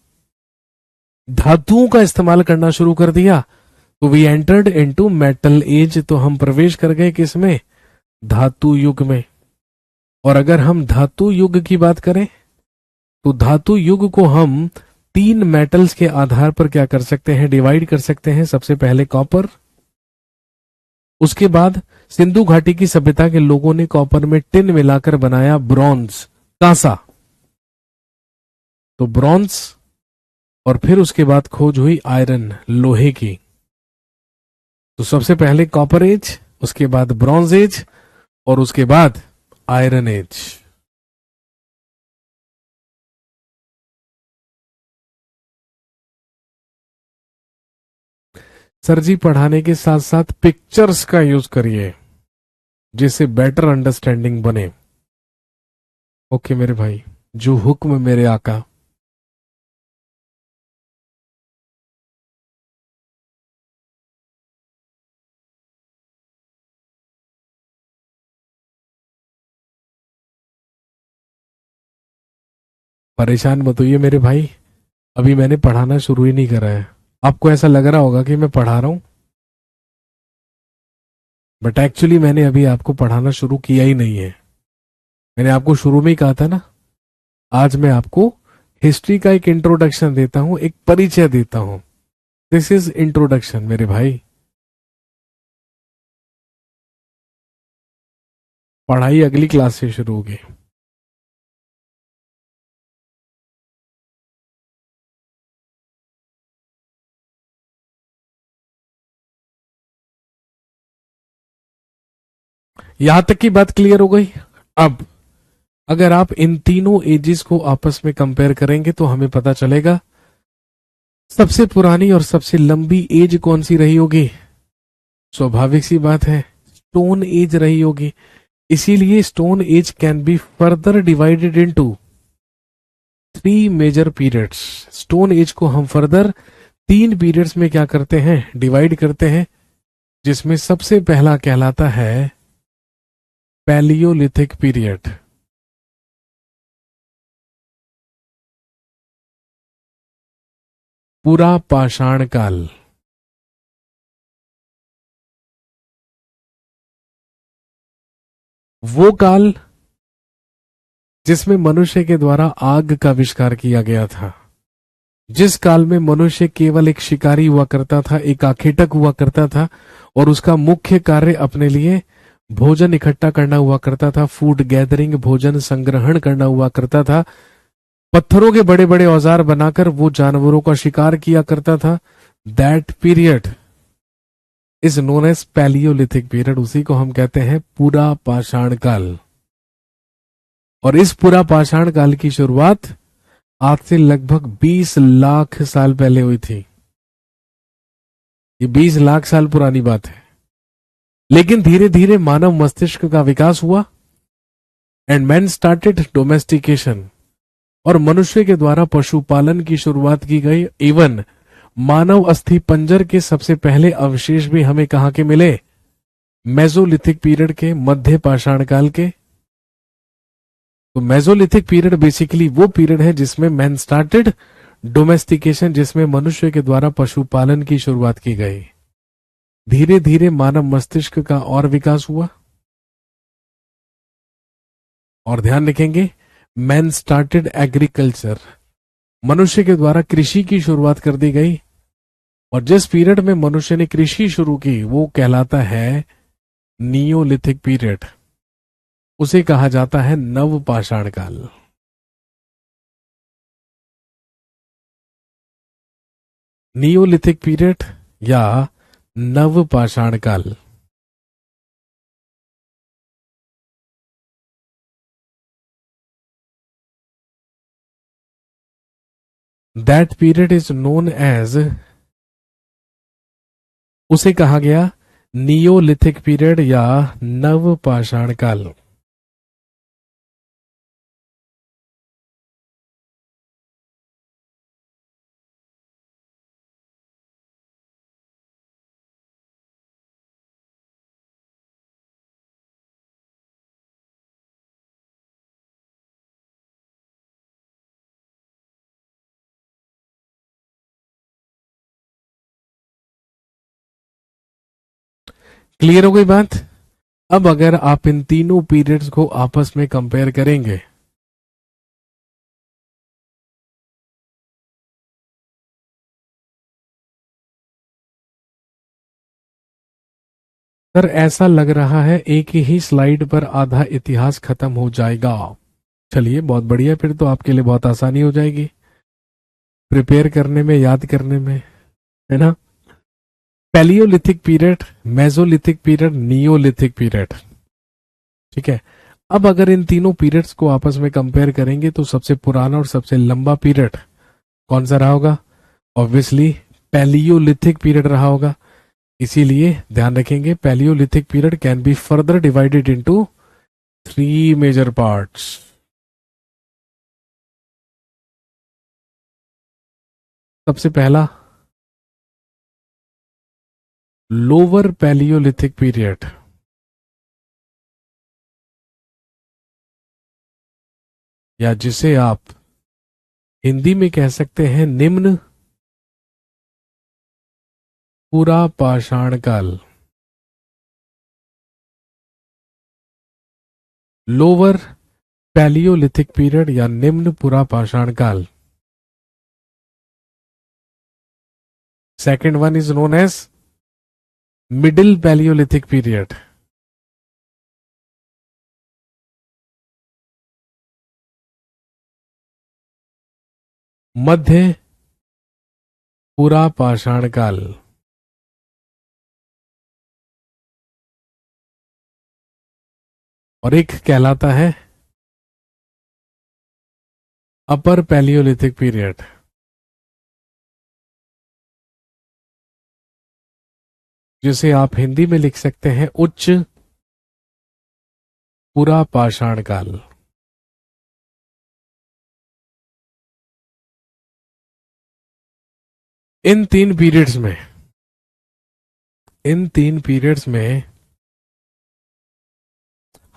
धातुओं का इस्तेमाल करना शुरू कर दिया। तो we entered into metal age, तो हम प्रवेश कर गए किसमें? धातु युग में। और अगर हम धातु युग की बात करें तो धातु युग को हम 3 मेटल्स के आधार पर क्या कर सकते हैं? डिवाइड कर सकते हैं। सबसे पहले कॉपर, उसके बाद सिंधु घाटी की सभ्यता के लोगों ने कॉपर में टिन मिलाकर बनाया ब्रॉन्ज, कांसा, तो ब्रॉन्ज। और फिर उसके बाद खोज हुई आयरन, लोहे की। तो सबसे पहले कॉपर एज, उसके बाद ब्रॉन्ज एज और उसके बाद आयरन एज। सर जी पढ़ाने के साथ साथ पिक्चर्स का यूज करिए जिससे बेटर अंडरस्टैंडिंग बने। ओके मेरे भाई, जो हुक्म मेरे आका। परेशान मत होइए मेरे भाई, अभी मैंने पढ़ाना शुरू ही नहीं करा है। आपको ऐसा लग रहा होगा कि मैं पढ़ा रहा हूं, बट एक्चुअली मैंने अभी आपको पढ़ाना शुरू किया ही नहीं है। मैंने आपको शुरू में ही कहा था ना, आज मैं आपको हिस्ट्री का एक इंट्रोडक्शन देता हूं, एक परिचय देता हूं। दिस इज इंट्रोडक्शन मेरे भाई। पढ़ाई अगली क्लास से शुरू होगी। यहां तक की बात क्लियर हो गई। अब अगर आप इन तीनों एजेस को आपस में कंपेयर करेंगे तो हमें पता चलेगा सबसे पुरानी और सबसे लंबी एज कौन सी रही होगी। स्वाभाविक सी बात है, स्टोन एज रही होगी। इसीलिए stone age can be further divided into 3 major periods. Stone age को हम फर्दर 3 पीरियड्स में क्या करते हैं? डिवाइड करते हैं, जिसमें सबसे पहला कहलाता है पैलियोलिथिक पीरियड। पूरा पाषाण काल। वो काल जिसमें मनुष्य के द्वारा आग का आविष्कार किया गया था, जिस काल में मनुष्य केवल एक शिकारी हुआ करता था, एक आखेटक हुआ करता था, और उसका मुख्य कार्य अपने लिए भोजन इकट्ठा करना हुआ करता था, फूड गैदरिंग, भोजन संग्रहण करना हुआ करता था। पत्थरों के बड़े बड़े औजार बनाकर वो जानवरों का शिकार किया करता था। That period is known as palaeolithic period. उसी को हम कहते हैं पूरा पाषाण काल। और इस पूरा पाषाण काल की शुरुआत आज से लगभग 20 लाख साल पहले हुई थी। ये 20 लाख साल पुरानी बात है। लेकिन धीरे धीरे मानव मस्तिष्क का विकास हुआ एंड मैन स्टार्टेड डोमेस्टिकेशन, और मनुष्य के द्वारा पशुपालन की शुरुआत की गई। इवन मानव अस्थि पंजर के सबसे पहले अवशेष भी हमें कहां के मिले? मेसोलिथिक पीरियड के, मध्य पाषाण काल के। तो मेसोलिथिक पीरियड बेसिकली वो पीरियड है जिसमें मैन स्टार्टेड डोमेस्टिकेशन, जिसमें मनुष्य के द्वारा पशुपालन की शुरुआत की गई। धीरे धीरे मानव मस्तिष्क का और विकास हुआ। और ध्यान रखेंगे, मैन स्टार्टेड एग्रीकल्चर, मनुष्य के द्वारा कृषि की शुरुआत कर दी गई। और जिस पीरियड में मनुष्य ने कृषि शुरू की वो कहलाता है नियोलिथिक पीरियड। उसे कहा जाता है नव पाषाण काल। नियोलिथिक पीरियड या नवपाषाण काल? That period is known as, उसे कहा गया नियोलिथिक पीरियड या नवपाषाण काल। क्लियर हो गई बात? अब अगर आप इन तीनों पीरियड्स को आपस में कंपेयर करेंगे, सर ऐसा लग रहा है एक ही स्लाइड पर आधा इतिहास खत्म हो जाएगा। चलिए बहुत बढ़िया, फिर तो आपके लिए बहुत आसानी हो जाएगी प्रिपेयर करने में, याद करने में, है ना। Palaeolithic period, Mesolithic period, Neolithic period, ठीक है। अब अगर इन तीनों पीरियड्स को आपस में कंपेयर करेंगे तो सबसे पुराना और सबसे लंबा पीरियड कौन सा रहा होगा? ऑब्वियसली पैलियोलिथिक पीरियड रहा होगा। इसीलिए ध्यान रखेंगे palaeolithic period can be further divided into 3 major parts. सबसे पहला लोअर पैलियोलिथिक पीरियड, या जिसे आप हिंदी में कह सकते हैं निम्न पुरापाषाण काल। लोअर पैलियोलिथिक पीरियड या निम्न पुरापाषाण काल। Second one is known as middle palaeolithic period. मध्य पुरापाषाण काल। और एक कहलाता है अपर पैलियोलिथिक पीरियड। जिसे आप हिंदी में लिख सकते हैं उच्च पुरापाषाण काल। इन तीन पीरियड्स में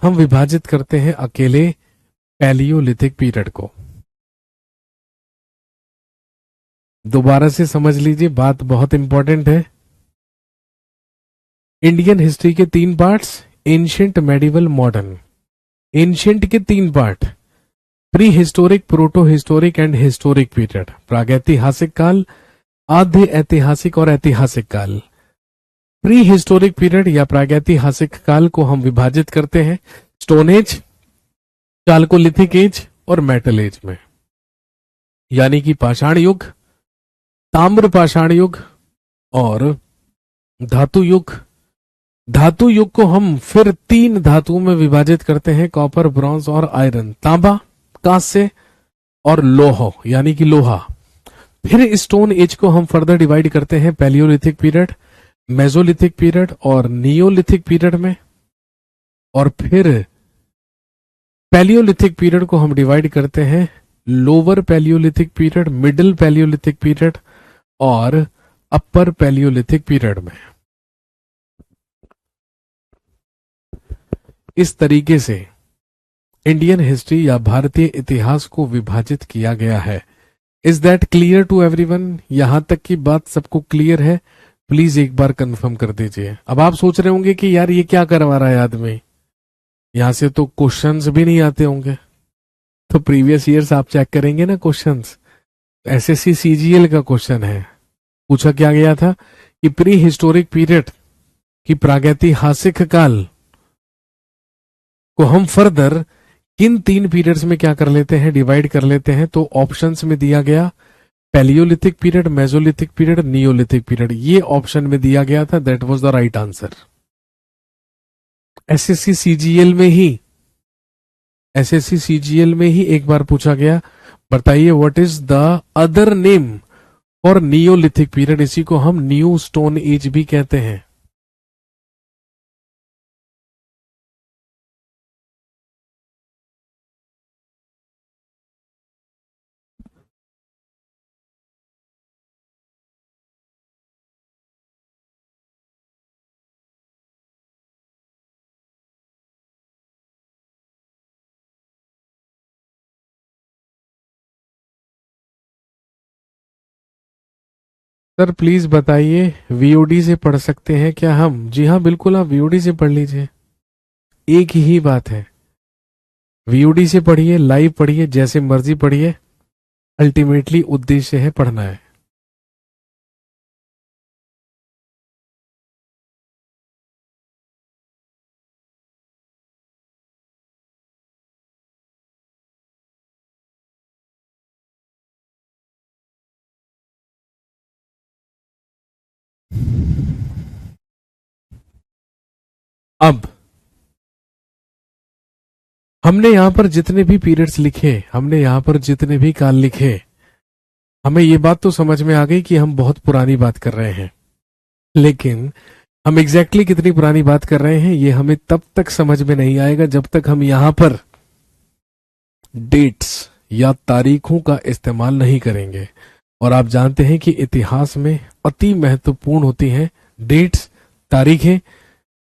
हम विभाजित करते हैं अकेले पैलियोलिथिक पीरियड को। दोबारा से समझ लीजिए, बात बहुत इंपॉर्टेंट है। इंडियन हिस्ट्री के 3 parts, ancient, medieval, modern. Ancient के 3 part, pre historic, proto historic and historic period. प्रागैतिहासिक काल, आद्य ऐतिहासिक और ऐतिहासिक काल। प्री हिस्टोरिक पीरियड या प्रागैतिहासिक काल को हम विभाजित करते हैं स्टोन एज, चाल्कोलिथिक एज और मेटल एज में, यानी कि पाषाण युग, ताम्र पाषाण युग और धातु युग। धातु युग को हम फिर 3 धातुओं में विभाजित करते हैं, कॉपर, ब्रॉन्ज और आयरन। तांबा, कांस्य और लौह यानी कि लोहा। फिर स्टोन एज को हम फर्दर डिवाइड करते हैं पैलियोलिथिक पीरियड, मेसोलिथिक पीरियड और नियोलिथिक पीरियड में। और फिर पैलियोलिथिक पीरियड को हम डिवाइड करते हैं lower Palaeolithic period, middle palaeolithic period और अपर पैलियोलिथिक पीरियड में। इस तरीके से इंडियन हिस्ट्री या भारतीय इतिहास को विभाजित किया गया है। Is that clear to everyone? यहां तक की बात सबको क्लियर है? प्लीज एक बार कंफर्म कर दीजिए। अब आप सोच रहे होंगे कि यार ये क्या करवा रहा है आदमी, यहां से तो क्वेश्चंस भी नहीं आते होंगे। तो प्रीवियस ईयर्स आप चेक करेंगे ना क्वेश्चंस, एसएससी सीजीएल का क्वेश्चन है, पूछा क्या गया था कि प्री हिस्टोरिक पीरियड की प्रागैतिहासिक काल को हम फर्दर किन 3 पीरियड्स में क्या कर लेते हैं, डिवाइड कर लेते हैं। तो ऑप्शंस में दिया गया Palaeolithic period, Mesolithic period, Neolithic period, ये ऑप्शन में दिया गया था। That was the right answer. SSC CGL में ही एक बार पूछा गया, बताइए what is the other name for Neolithic period. इसी को हम न्यू स्टोन एज भी कहते हैं। सर प्लीज बताइए, वीओडी से पढ़ सकते हैं क्या हम? जी हाँ बिल्कुल, आप वीओडी से पढ़ लीजिए, एक ही बात है। वीओडी से पढ़िए, लाइव पढ़िए, जैसे मर्जी पढ़िए, अल्टीमेटली उद्देश्य है पढ़ना है। अब हमने यहां पर जितने भी पीरियड्स लिखे, हमने यहां पर जितने भी काल लिखे, हमें ये बात तो समझ में आ गई कि हम बहुत पुरानी बात कर रहे हैं, लेकिन हम एग्जैक्टली कितनी पुरानी बात कर रहे हैं ये हमें तब तक समझ में नहीं आएगा जब तक हम यहां पर डेट्स या तारीखों का इस्तेमाल नहीं करेंगे। और आप जानते हैं कि इतिहास में अति महत्वपूर्ण होती हैं डेट्स, तारीखें,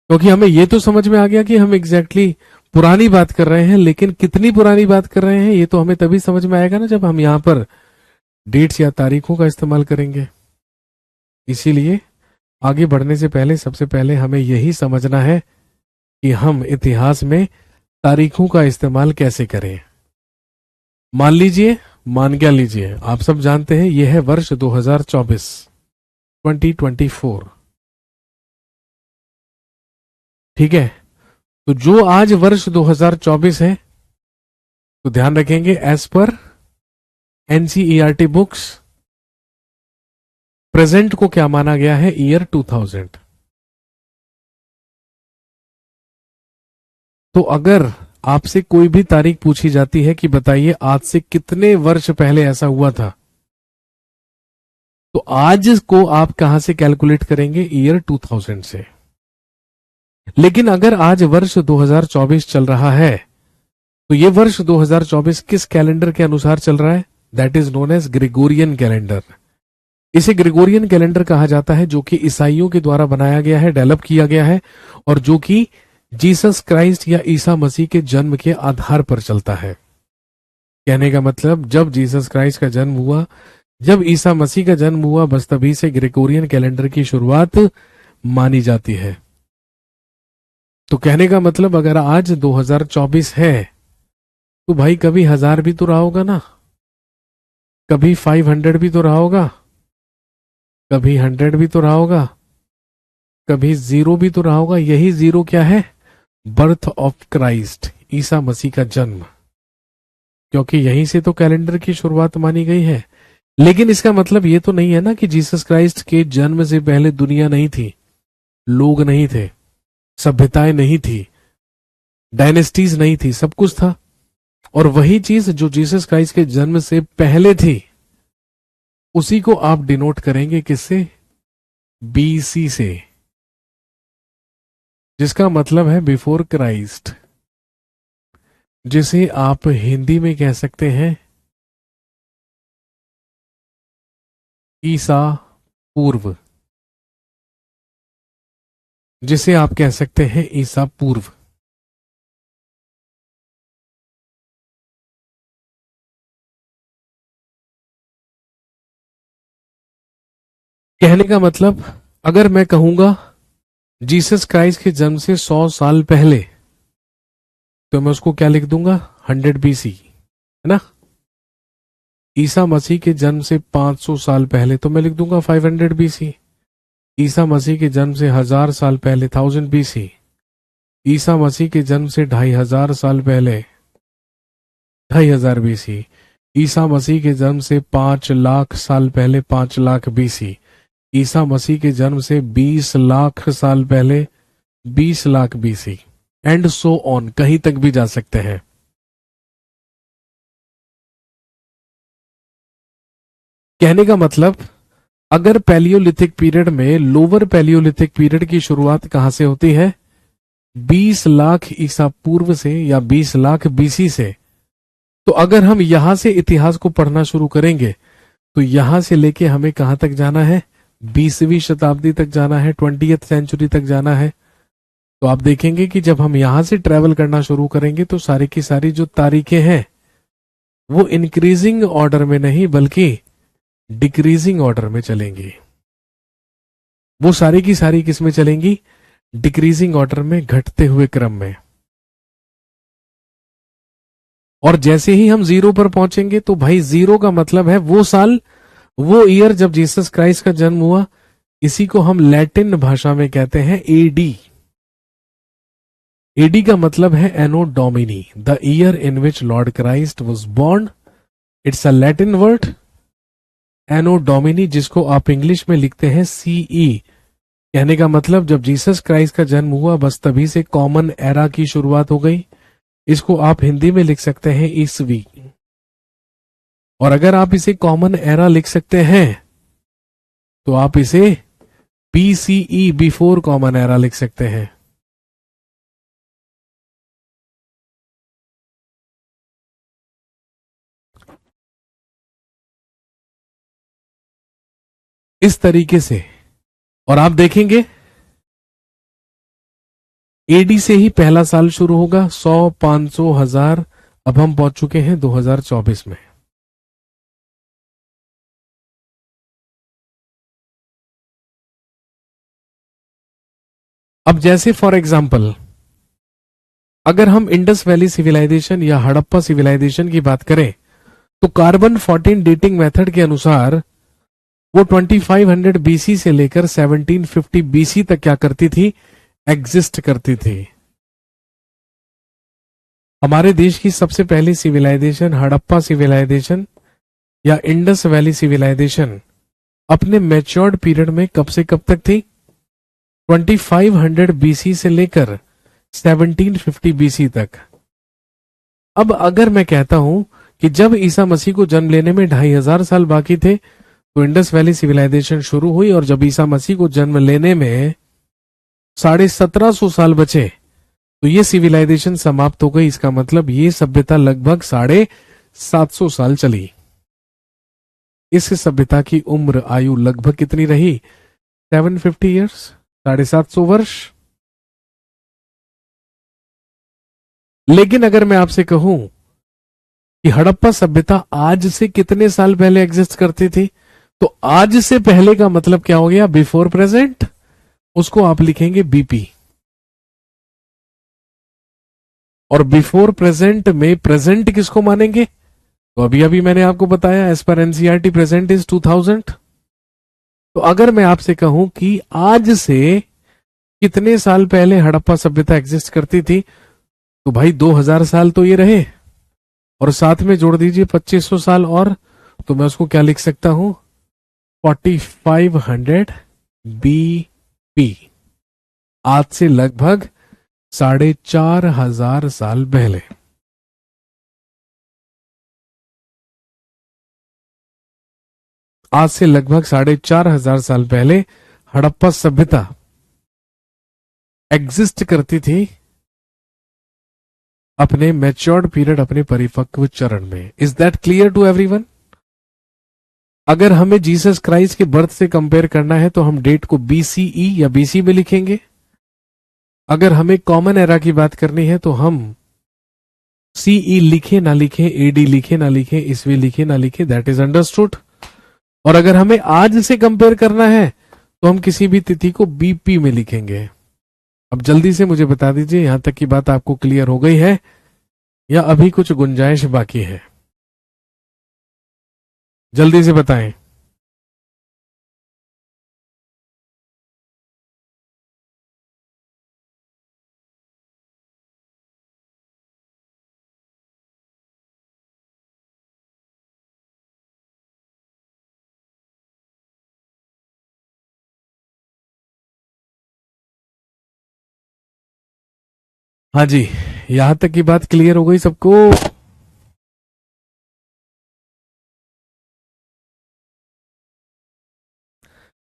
क्योंकि हमें यह तो समझ में आ गया कि हम एग्जैक्टली पुरानी बात कर रहे हैं, लेकिन कितनी पुरानी बात कर रहे हैं ये तो हमें तभी समझ में आएगा ना जब हम यहां पर डेट्स या तारीखों का इस्तेमाल करेंगे। इसीलिए आगे बढ़ने से पहले सबसे पहले हमें यही समझना है कि हम इतिहास में तारीखों का इस्तेमाल कैसे करें। मान लीजिए, मान क्या लीजिए, आप सब जानते हैं यह है वर्ष 2024, 2024, ठीक है। तो जो आज वर्ष 2024 है, तो ध्यान रखेंगे as per NCERT books present को क्या माना गया है, ईयर 2000। तो अगर आपसे कोई भी तारीख पूछी जाती है कि बताइए आज से कितने वर्ष पहले ऐसा हुआ था, तो आज को आप कहां से कैलकुलेट करेंगे, ईयर 2000 से। लेकिन अगर आज वर्ष 2024 चल रहा है, तो ये वर्ष 2024 किस कैलेंडर के अनुसार चल रहा है, that is known as Gregorian calendar. इसे ग्रेगोरियन कैलेंडर कहा जाता है, जो कि ईसाइयों के द्वारा बनाया गया है, डेवलप किया गया है, और जो कि जीसस क्राइस्ट या ईसा मसीह के जन्म के आधार पर चलता है। कहने का मतलब जब जीसस क्राइस्ट का जन्म हुआ, जब ईसा मसीह का जन्म हुआ, बस तभी से ग्रेगोरियन कैलेंडर की शुरुआत मानी जाती है। तो कहने का मतलब अगर आज 2024 है, तो भाई कभी 1000 भी तो रहा होगा ना, कभी 500 भी तो रहा होगा, कभी 100 भी तो रहा होगा, कभी 0 भी तो रहा होगा। यही 0 क्या है, birth of Christ, Isa Masih का जन्म, क्योंकि यहीं से तो कैलेंडर की शुरुआत मानी गई है। लेकिन इसका मतलब ये तो नहीं है ना कि जीसस क्राइस्ट के जन्म से पहले दुनिया नहीं थी, लोग नहीं थे, सभ्यताएं नहीं थी, डायनेस्टीज नहीं थी, सब कुछ था। और वही चीज जो जीसस क्राइस्ट के जन्म से पहले थी, उसी को आप डिनोट करेंगे किससे, बीसी से, जिसका मतलब है बिफोर क्राइस्ट, जिसे आप हिंदी में कह सकते हैं ईसा पूर्व, जिसे आप कह सकते हैं ईसा पूर्व। कहने का मतलब अगर मैं कहूंगा जीसस क्राइस्ट के जन्म से 100 साल पहले, तो मैं उसको क्या लिख दूंगा, 100 बीसी, है ना। ईसा मसीह के जन्म से 500 साल पहले, तो मैं लिख दूंगा 500 बीसी। ईसा मसीह के जन्म से 1000 साल पहले, 1000 बीसी। ईसा मसीह के जन्म से 2500 साल पहले, 2500 बीसी। ईसा मसीह के जन्म से 5 लाख साल पहले 5 लाख बीसी, ईसा मसीह के जन्म से 20 लाख साल पहले 20 lakh BC, and so on, कहीं तक भी जा सकते हैं। कहने का मतलब, अगर पैलियोलिथिक पीरियड में लोअर पैलियोलिथिक पीरियड की शुरुआत कहां से होती है? 20 लाख ईसा पूर्व से या 20 लाख बीसी से। तो अगर हम यहां से इतिहास को पढ़ना शुरू करेंगे तो यहां से लेके हमें कहां तक जाना है? 20वीं शताब्दी तक जाना है, 20th सेंचुरी तक जाना है। तो आप देखेंगे कि जब हम यहां से ट्रेवल करना शुरू करेंगे तो सारी की सारी जो तारीखें हैं वो इंक्रीजिंग ऑर्डर में नहीं बल्कि डिक्रीजिंग ऑर्डर में चलेंगी। वो सारी की सारी किस में चलेंगी? डिक्रीजिंग ऑर्डर में, घटते हुए क्रम में। और जैसे ही हम जीरो पर पहुंचेंगे तो भाई जीरो का मतलब है वो साल, वो ईयर जब जीसस क्राइस्ट का जन्म हुआ। इसी को हम लैटिन भाषा में कहते हैं एडी। एडी का मतलब है Anno Domini, the year in which Lord Christ was born. It's a Latin word Anno Domini, जिसको आप इंग्लिश में लिखते हैं सीई। कहने का मतलब जब जीसस क्राइस्ट का जन्म हुआ बस तभी से कॉमन एरा की शुरुआत हो गई। इसको आप हिंदी में लिख सकते हैं ईसवी। और अगर आप इसे कॉमन एरा लिख सकते हैं तो आप इसे बीसीई, बिफोर कॉमन एरा लिख सकते हैं। इस तरीके से। और आप देखेंगे एडी से ही पहला साल शुरू होगा, 100, 500, 1000। अब हम पहुंच चुके हैं 2024 में। अब जैसे फॉर एग्जाम्पल अगर हम इंडस वैली सिविलाइजेशन या हड़प्पा सिविलाइजेशन की बात करें तो कार्बन 14 डेटिंग मेथड के अनुसार वो 2500 बीसी से लेकर 1750 बीसी तक क्या करती थी? एग्जिस्ट करती थी। हमारे देश की सबसे पहली सिविलाइजेशन हड़प्पा सिविलाइजेशन या इंडस वैली सिविलाइजेशन अपने मैच्योर्ड पीरियड में कब से कब तक थी? 2500 बीसी से लेकर 1750 बीसी तक। अब अगर मैं कहता हूं कि जब ईसा मसीह को जन्म लेने में 2500 साल बाकी थे तो इंडस वैली सिविलाइजेशन शुरू हुई, और जब ईसा मसीह को जन्म लेने में 1750 साल बचे तो ये सिविलाइजेशन समाप्त हो गई। इसका मतलब ये सभ्यता लगभग 750 साल चली। इस सभ्यता की उम्र आयु लगभग कितनी रही? 750 ईयर्स, 750 वर्ष। लेकिन अगर मैं आपसे कहूं कि हड़प्पा सभ्यता आज से कितने साल पहले एग्जिस्ट करती थी, तो आज से पहले का मतलब क्या हो गया? Before present. उसको आप लिखेंगे बीपी। और बिफोर प्रेजेंट में प्रेजेंट किसको मानेंगे? तो अभी अभी मैंने आपको बताया as per NCERT present is 2000। तो अगर मैं आपसे कहूं कि आज से कितने साल पहले हड़प्पा सभ्यता एग्जिस्ट करती थी, तो भाई 2000 साल तो ये रहे, और साथ में जोड़ दीजिए 2500 साल और, तो मैं उसको क्या लिख सकता हूं? 4500 बीपी। आज से लगभग 4500 साल पहले। आज से लगभग 4500 साल पहले हड़प्पा सभ्यता एग्जिस्ट करती थी अपने मैच्योर्ड पीरियड, अपने परिपक्व चरण में। Is that clear to everyone? अगर हमें जीसस क्राइस्ट के बर्थ से कंपेयर करना है तो हम डेट को बीसीई या बीसी में लिखेंगे। अगर हमें कॉमन एरा की बात करनी है तो हम सीई लिखे ना लिखे, एडी लिखे ना लिखे, ईस्वी लिखे ना लिखे, दैट इज अंडरस्टूड। और अगर हमें आज से कंपेयर करना है तो हम किसी भी तिथि को बीपी में लिखेंगे। अब जल्दी से मुझे बता दीजिए, यहां तक की बात आपको क्लियर हो गई है या अभी कुछ गुंजाइश बाकी है? जल्दी से बताएं। हाँ जी, यहां तक की बात क्लियर हो गई सबको?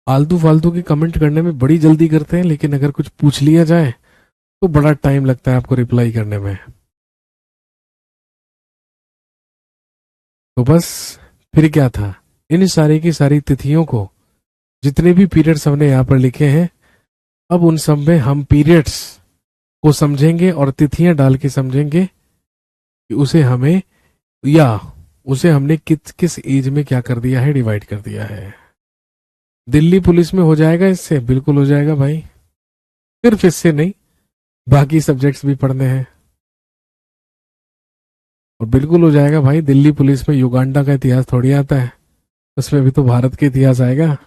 आलतू फालतू की कमेंट करने में बड़ी जल्दी करते हैं, लेकिन अगर कुछ पूछ लिया जाए तो बड़ा टाइम लगता है आपको रिप्लाई करने में। तो बस फिर क्या था, इन सारी की सारी तिथियों को, जितने भी पीरियड्स हमने यहाँ पर लिखे हैं, अब उन सब में हम पीरियड्स को समझेंगे और तिथियां डाल के समझेंगे कि उसे हमें, या उसे हमने किस किस एज में क्या कर दिया है, डिवाइड कर दिया है। दिल्ली पुलिस में हो जाएगा इससे, बिल्कुल हो जाएगा भाई। सिर्फ इससे नहीं, बाकी सब्जेक्ट्स भी पढ़ने हैं। और बिल्कुल हो जाएगा भाई, दिल्ली पुलिस में युगांडा का इतिहास थोड़ी आता है, उसमें भी तो भारत के इतिहास आएगा।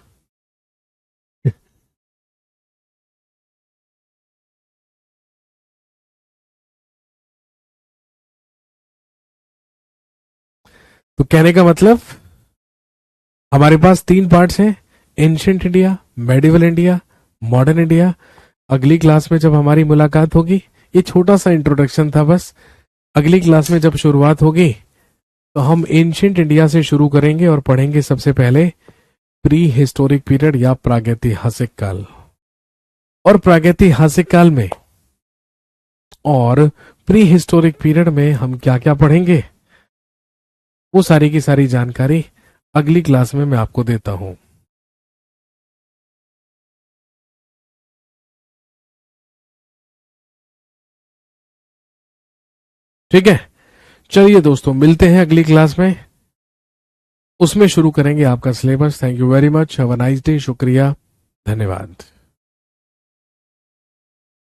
तो कहने का मतलब, हमारे पास 3 पार्ट्स हैं, ancient India, medieval India, modern India. अगली क्लास में जब हमारी मुलाकात होगी, ये छोटा सा इंट्रोडक्शन था बस, अगली क्लास में जब शुरुआत होगी तो हम एंशियंट इंडिया से शुरू करेंगे और पढ़ेंगे सबसे पहले प्री हिस्टोरिक पीरियड या प्रागैतिहासिक काल। और प्रागैतिहासिक काल में और प्री हिस्टोरिक पीरियड में हम क्या क्या पढ़ेंगे, वो सारी की सारी जानकारी अगली क्लास में मैं आपको देता हूं। ठीक है, चलिए दोस्तों, मिलते हैं अगली क्लास में, उसमें शुरू करेंगे आपका syllabus. Thank you very much, have a nice day, शुक्रिया, धन्यवाद।